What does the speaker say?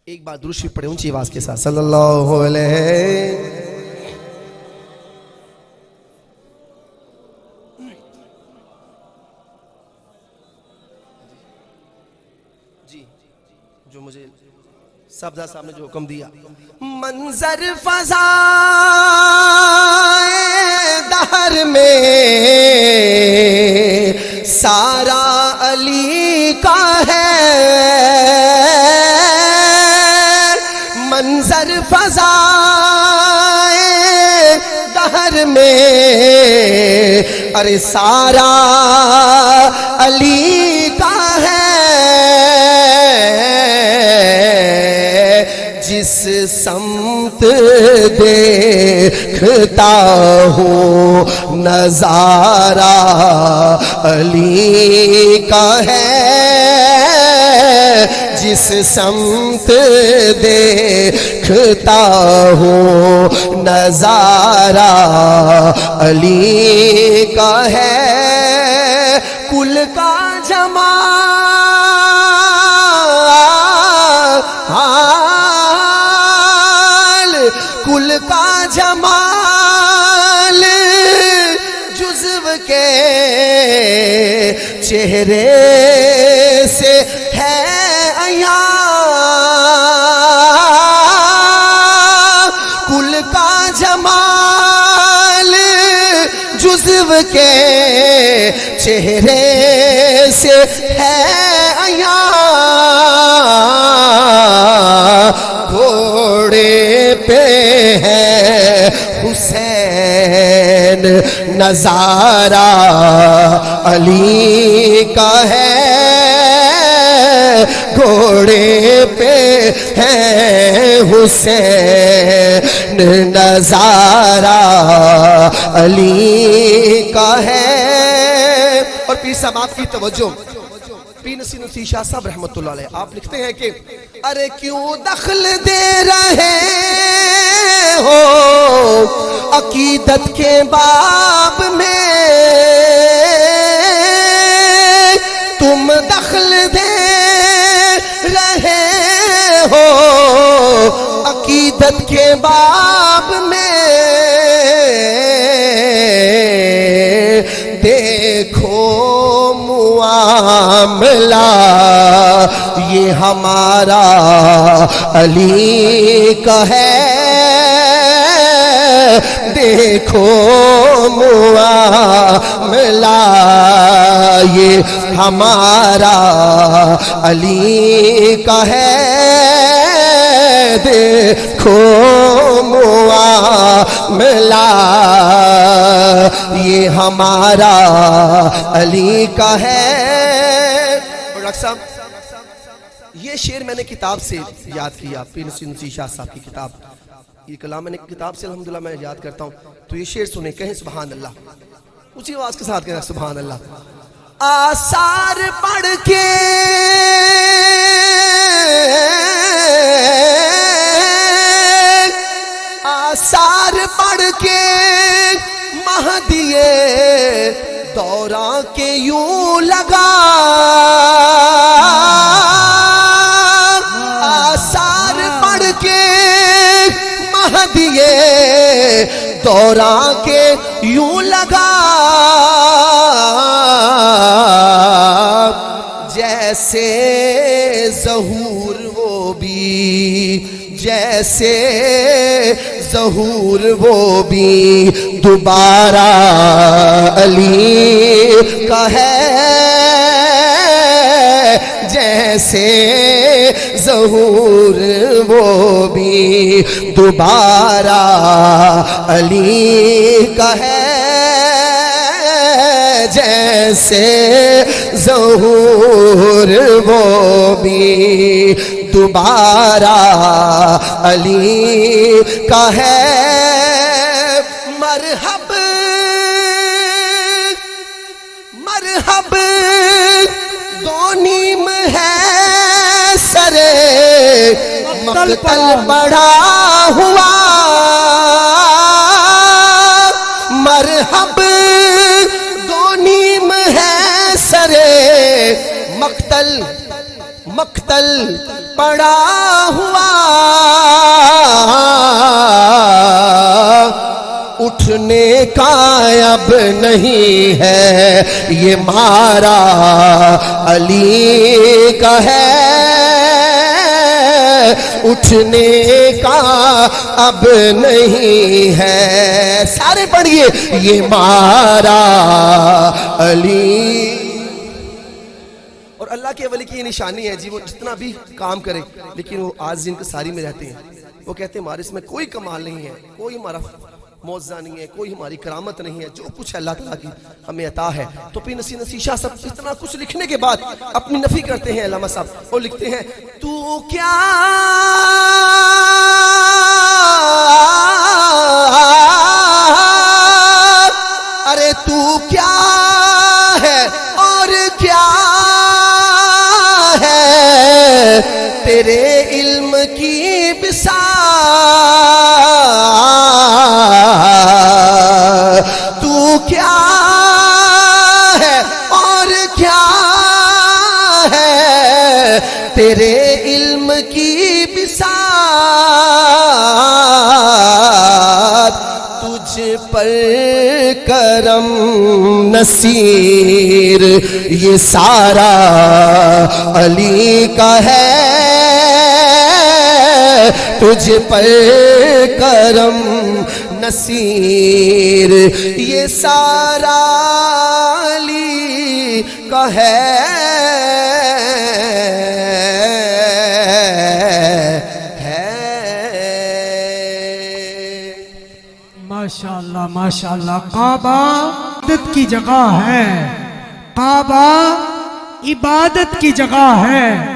ایک بار درود شریف پڑھیں اونچی آواز کے ساتھ صلی اللہ علیہ جی جو مجھے سبزہ صاحب نے جو حکم دیا منظر فضائے دہر میں سارا علی کا ہے منظر فضائے دہر میں ارے سارا علی کا ہے جس سمت دیکھتا ہوں نظارہ علی کا ہے جس سمت دیکھتا ہوں نظارہ علی کا ہے کل کا جمال کل کا جمال جزو کے چہرے سے ہے عیاں کل کا جمال جزو کے چہرے سے ہے عیاں گھوڑے پہ ہے حسین نظارہ علی کا ہے گھوڑے پہ ہے حسین نظارہ علی کا ہے اور پیر صاحب آپ کی توجہ پیر نصیر نصیر شاہ صاحب رحمت اللہ علیہ آپ لکھتے ہیں کہ ارے کیوں دخل دے رہے ہو عقیدت کے باب میں تم دخل دے رہے ہو عقیدت کے باب میں دیکھو معاملہ یہ ہمارا علی کا ہے دیکھو معاملہ یہ ہمارا علی کا ہے دیکھو معاملہ یہ ہمارا علی کا ہے اور ڈاکٹر صاحب یہ شعر میں نے کتاب سے یاد کیا پیر نصیر نصیر شاہ صاحب کی کتاب یہ کلام میں نے کتاب سے الحمدللہ میں یاد کرتا ہوں تو یہ شعر سنیں کہیں سبحان اللہ اسی آواز کے ساتھ کہیں سبحان اللہ آثار پڑھ کے آثار پڑھ کے مہدی دورہ کے یوں لگا آثار پڑھ کے مہدی دورہ کے یوں لگا جیسے ظہور وہ بھی جیسے ظہور وہ بھی دوبارہ علی کا ہے جیسے ظہور وہ بھی دوبارہ علی کا ہے جیسے ظہور وہ بھی دوبارہ علی کا ہے مرحب مرحب دو نیم ہے سرے مقتل بڑھا ہوا مرحب دو نیم ہے سرے مقتل پڑا ہوا اٹھنے کا اب نہیں ہے، یہ مارا علی کا ہے، اٹھنے کا اب نہیں ہے۔ سارے پڑھیے، یہ مارا علی۔ اور اللہ کے ولی کی یہ نشانی ہے جی، وہ جتنا بھی کام کرے لیکن وہ عاجز انکساری میں رہتے ہیں۔ وہ کہتے ہیں ہمارے اس میں کوئی کمال نہیں ہے، کوئی ہمارا معجزہ نہیں ہے، کوئی ہماری کرامت نہیں ہے، جو کچھ اللہ تعالیٰ کی ہمیں عطا ہے۔ تو پھر نصیر شاہ صاحب اتنا کچھ لکھنے کے بعد اپنی نفی کرتے ہیں علامہ صاحب، اور لکھتے ہیں تو کیا ارے تو کیا ہے اور کیا ہے، تیرے علم کی بساط تو کیا ہے اور کیا ہے، تیرے علم کی بساط تجھ پر کرم نصیر یہ سارا علی کا ہے، تجھ پر کرم نصیر یہ سارا علی کا ہے۔ ماشاءاللہ ماشاءاللہ، کعبہ عبادت کی جگہ ہے، کعبہ عبادت کی جگہ ہے۔